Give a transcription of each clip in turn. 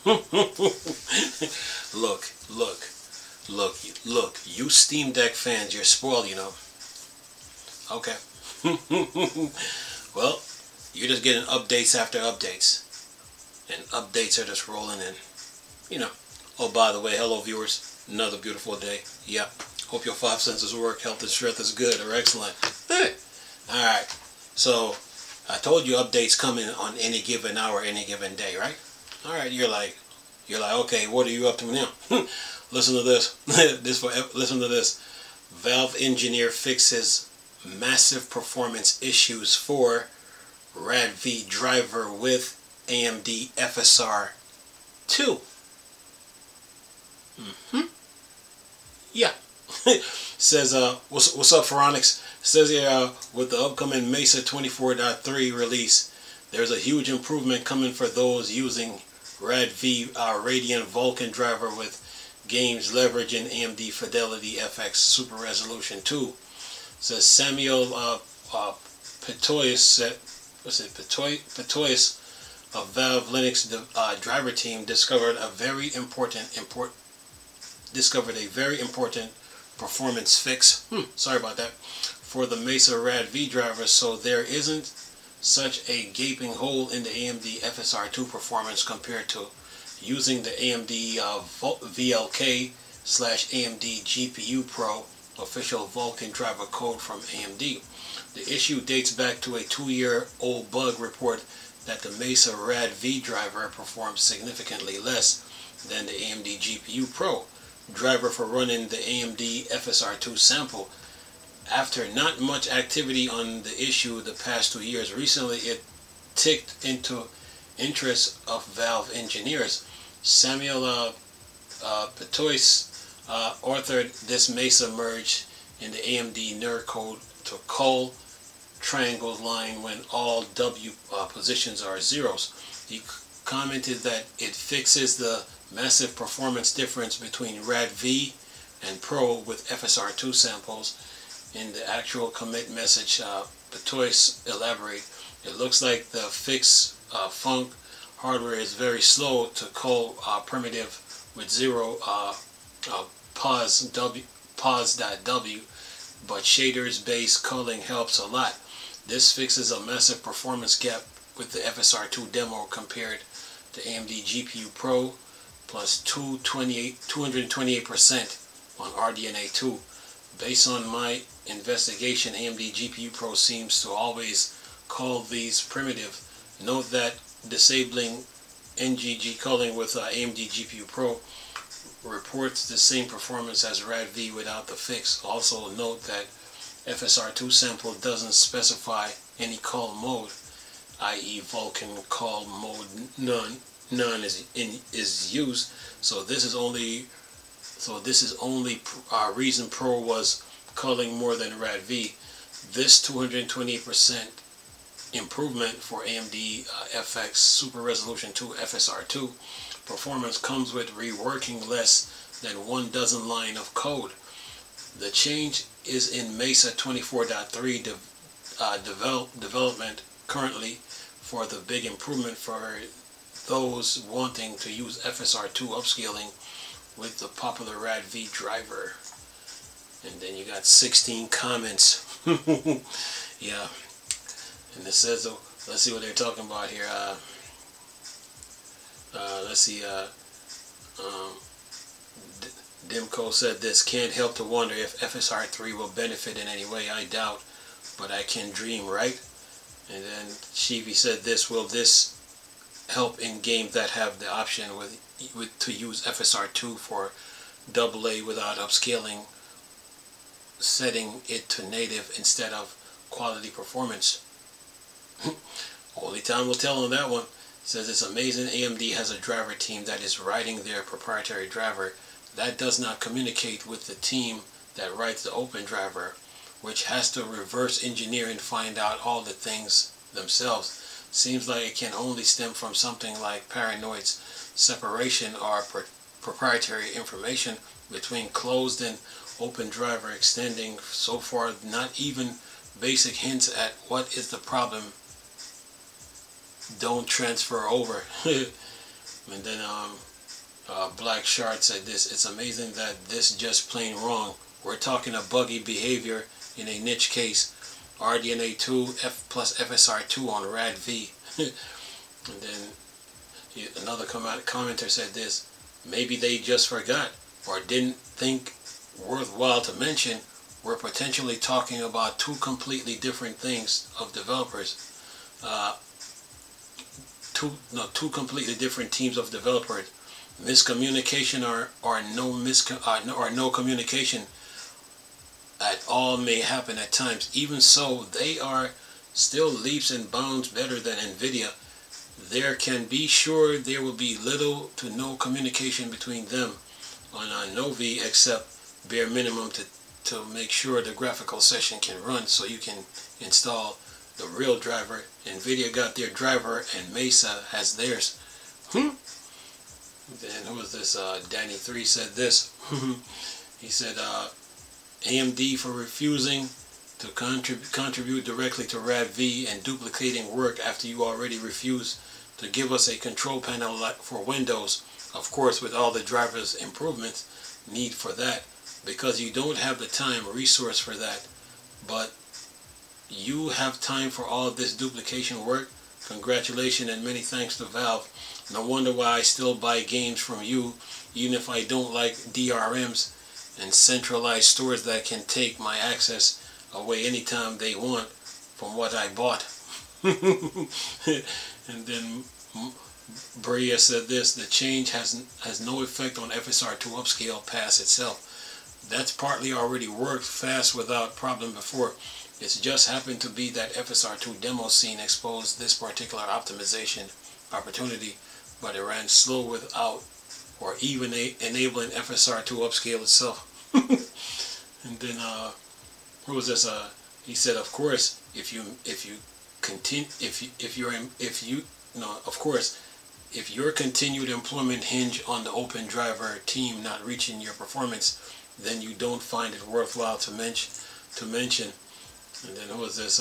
Look, look, look. You Steam Deck fans, you're spoiled, you know. Okay. Well, you're just getting updates after updates. And updates are just rolling in. You know. Oh, by the way, hello viewers. Another beautiful day. Yeah. Hope your five senses work. Health and strength is good or excellent. Alright. So, I told you updates coming on any given hour, any given day, right? Alright, you're like, okay, what are you up to now? Listen to this. Listen to this. Valve engineer fixes massive performance issues for Radv driver with AMD FSR 2. Yeah. Says, what's up, Phoronix? Says here, with the upcoming Mesa 24.3 release, there's a huge improvement coming for those using Radv Radeon Vulkan driver with games leveraging AMD Fidelity FX Super Resolution 2. Says Samuel Petois, Petois of Valve Linux driver team discovered a very important performance fix. Sorry about that. For the Mesa Radv driver, so there isn't such a gaping hole in the AMD FSR2 performance compared to using the AMD VLK/AMD GPU Pro official Vulkan driver code from AMD. The issue dates back to a 2-year-old bug report that the Mesa Radv driver performs significantly less than the AMD GPU Pro driver for running the AMD FSR2 sample. After not much activity on the issue the past 2 years, recently it ticked into interest of Valve engineers. Samuel Petois authored this Mesa merge in the AMD NER code to call triangles line when all W positions are zeros. He commented that it fixes the massive performance difference between Radv and Pro with FSR2 samples. In the actual commit message, Petois elaborate, it looks like the fix func hardware is very slow to call primitive with zero pos.w, but shaders based culling helps a lot. This fixes a massive performance gap with the FSR2 demo compared to AMD GPU Pro plus 228% on RDNA 2. Based on my investigation, AMD GPU Pro seems to always call these primitive. Note that disabling NGG culling with AMD GPU Pro reports the same performance as Radv without the fix. Also note that FSR2 sample doesn't specify any call mode, i.e. Vulkan call mode none is used. So this is only reason Pro was culling more than Radv. This 228% improvement for AMD FX Super Resolution 2 FSR2 performance comes with reworking less than 1 dozen line of code. The change is in Mesa 24.3 development currently. For the big improvement for those wanting to use FSR2 upscaling with the popular Radv driver. And then you got 16 comments. Yeah. And it says, let's see what they're talking about here. Let's see. Dimco said this, can't help to wonder if FSR3 will benefit in any way. I doubt, but I can dream, right? And then Shivi said this, will this help in games that have the option to use FSR2 for AA without upscaling, setting it to native instead of quality performance? Only time will tell on that one. Says it's amazing AMD has a driver team that is writing their proprietary driver that does not communicate with the team that writes the open driver, which has to reverse engineer and find out all the things themselves. Seems like it can only stem from something like paranoid's separation or proprietary information between closed and open driver extending so far not even basic hints at what is the problem don't transfer over. And then Black Shard said this: it's amazing that this just plain wrong. We're talking a buggy behavior in a niche case. RDNA2 plus FSR2 on Radv. And then another commenter said this: maybe they just forgot or didn't think worthwhile to mention we're potentially talking about two completely different things of developers. Two completely different teams of developers. Miscommunication or no communication at all may happen at times. Even so, they are still leaps and bounds better than NVIDIA. There can be sure there will be little to no communication between them on a Novi, except bare minimum to make sure the graphical session can run so you can install the real driver. NVIDIA got their driver and Mesa has theirs. Then who was this? Danny3 said this. He said, AMD for refusing to contribute directly to Radv and duplicating work after you already refused to give us a control panel for Windows, of course with all the drivers improvements need for that, because you don't have the time resource for that, but you have time for all this duplication work. Congratulations and many thanks to Valve. No wonder why I still buy games from you, even if I don't like DRMs and centralized stores that can take my access away anytime they want from what I bought. And then Brea said this: the change has no effect on FSR2 upscale pass itself. That's partly already worked fast without problem before. It's just happened to be that FSR2 demo scene exposed this particular optimization opportunity, but it ran slow without or even enabling FSR2 upscale itself. And then what was this? He said, of course, if your continued employment hinge on the open driver team not reaching your performance, then you don't find it worthwhile to mention. And then who was this?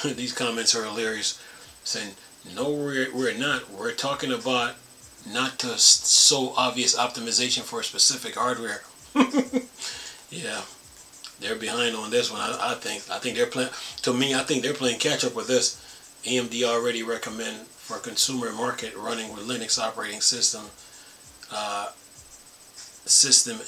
These comments are hilarious. Saying, no, we're not. We're talking about not to so obvious optimization for specific hardware. Yeah, they're behind on this one. I think they're playing. To me, I think they're playing catch up with this. AMD already recommend for consumer market running with Linux operating system,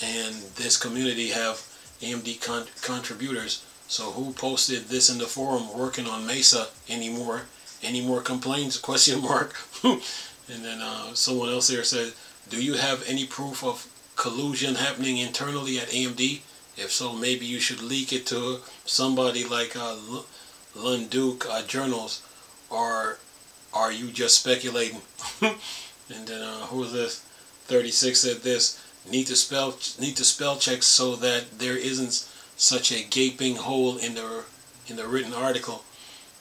and this community have AMD contributors. So who posted this in the forum working on Mesa anymore? Any more complaints? Question mark. And then someone else here said, do you have any proof of collusion happening internally at AMD? If so, maybe you should leak it to somebody like Lunduke Journals, or are you just speculating? And then who is this? 36 said this: need to spell check so that there isn't such a gaping hole in the written article.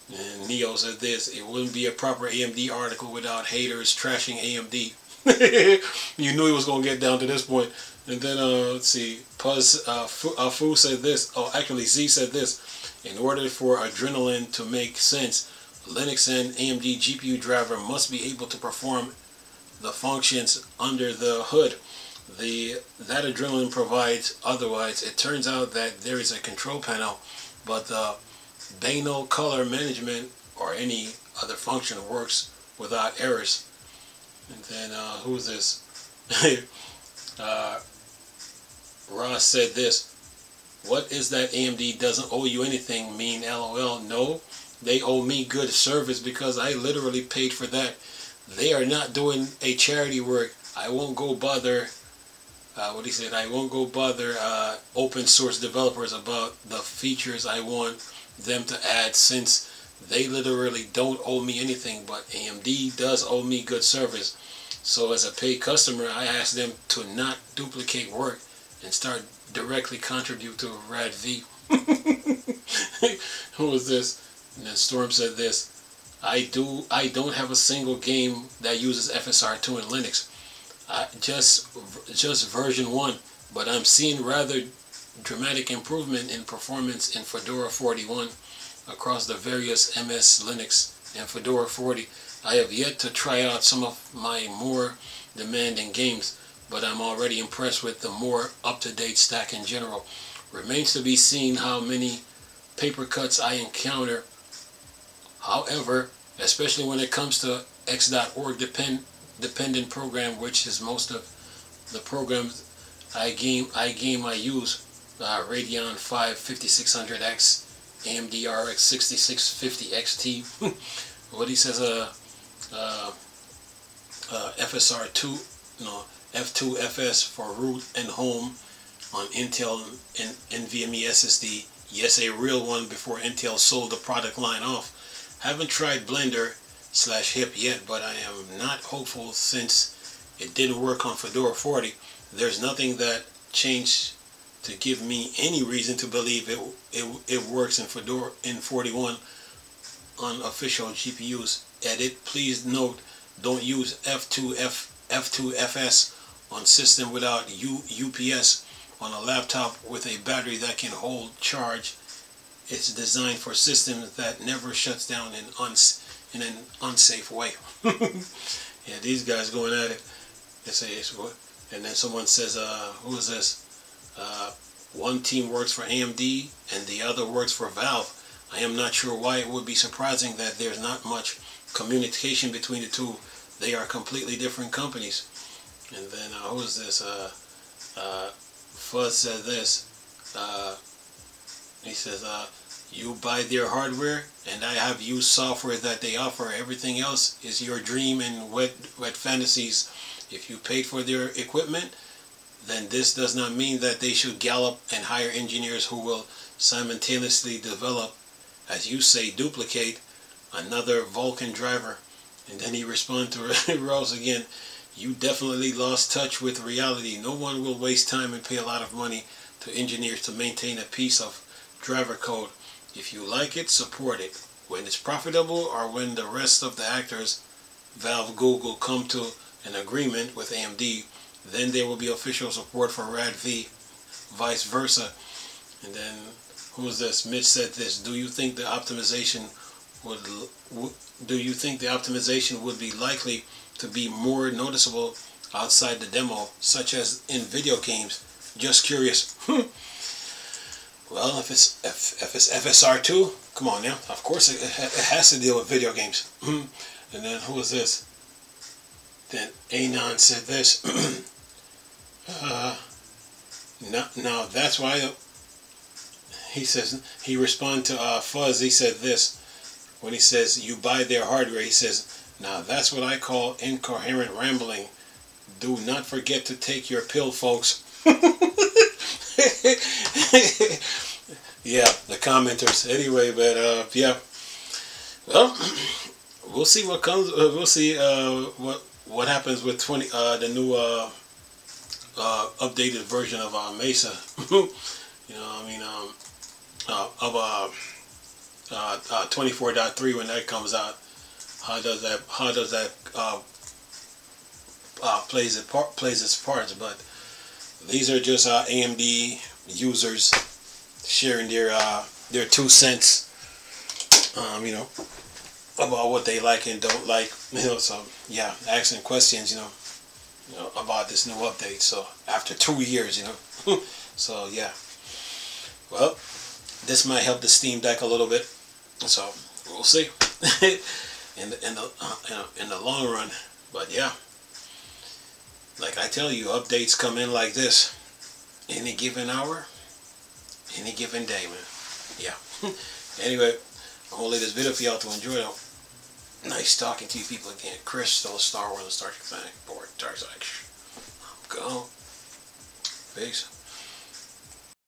And Neo said this: it wouldn't be a proper AMD article without haters trashing AMD. You knew he was going to get down to this point. And then, let's see, Fu said this. Oh, actually, Z said this: in order for Adrenaline to make sense, Linux and AMD GPU driver must be able to perform the functions under the hood that Adrenaline provides. Otherwise, it turns out that there is a control panel, but the banal color management or any other function works without errors. And then who's this? Ross said this: what is that AMD doesn't owe you anything mean? LOL. No, they owe me good service because I literally paid for that. They are not doing a charity work. I won't go bother what he said, I won't go bother open source developers about the features I want them to add, since they literally don't owe me anything, but AMD does owe me good service. So as a paid customer, I ask them to not duplicate work and start directly contribute to Radv. Who was this? And then Storm said this: I don't have a single game that uses FSR2 in Linux. Just version 1, but I'm seeing rather dramatic improvement in performance in Fedora 41 across the various MS Linux and Fedora 40. I have yet to try out some of my more demanding games, but I'm already impressed with the more up-to-date stack in general. Remains to be seen how many paper cuts I encounter. However, especially when it comes to X.org dependent program, which is most of the programs I use, Radeon 5 5600X, AMD RX 6650 XT. What he says, FSR2, no, F2FS for root and home on Intel and NVMe SSD. Yes, a real one before Intel sold the product line off. Haven't tried Blender /HIP yet, but I am not hopeful since it didn't work on Fedora 40. There's nothing that changed to give me any reason to believe it works in Fedora in 41 on official GPUs. Edit, please note, don't use F2FS on system without UPS on a laptop with a battery that can hold charge. It's designed for systems that never shuts down in an unsafe way. Yeah, these guys going at it. They say it's what, and then someone says, who is this? One team works for AMD and the other works for Valve. I am not sure why it would be surprising that there's not much communication between the two. They are completely different companies. And then who is this? Fuzz said this. He says, you buy their hardware and I have used software that they offer. Everything else is your dream and wet fantasies. If you paid for their equipment, then this does not mean that they should gallop and hire engineers who will simultaneously develop, as you say, duplicate another Vulkan driver. And then he responds to Rose again, you definitely lost touch with reality. No one will waste time and pay a lot of money to engineers to maintain a piece of driver code. If you like it, support it. When it's profitable or when the rest of the actors, Valve, Google, come to an agreement with AMD, then there will be official support for Radv, vice versa. And then, who's this? Mitch said this. Do you think the optimization would be likely to be more noticeable outside the demo, such as in video games? Just curious. Well, if it's FSR2, come on now. Of course it has to deal with video games. And then who is this? Then Anon said this. Now that's why he says, he responded to Fuzz. He said this when he says you buy their hardware. He says, now that's what I call incoherent rambling. Do not forget to take your pill, folks. Yeah, the commenters. Anyway, but yeah. Well, we'll see what comes. We'll see what happens with the new updated version of Mesa. You know, I mean, of 24.3 when that comes out. How does that plays its parts? But these are just AMD users sharing their 2 cents, you know, about what they like and don't like, you know. So yeah, asking questions, you know, about this new update. So after 2 years, you know, so yeah. Well, this might help the Steam Deck a little bit. So we'll see in the long run. But yeah, like I tell you, updates come in like this, any given hour, any given day, man. Yeah. Anyway, I'm gonna leave this video for y'all to enjoy though. Nice talking to you people again. Chris, still a Star Wars and Star Trek fan. Board, Dark Side. I'm gone. Peace.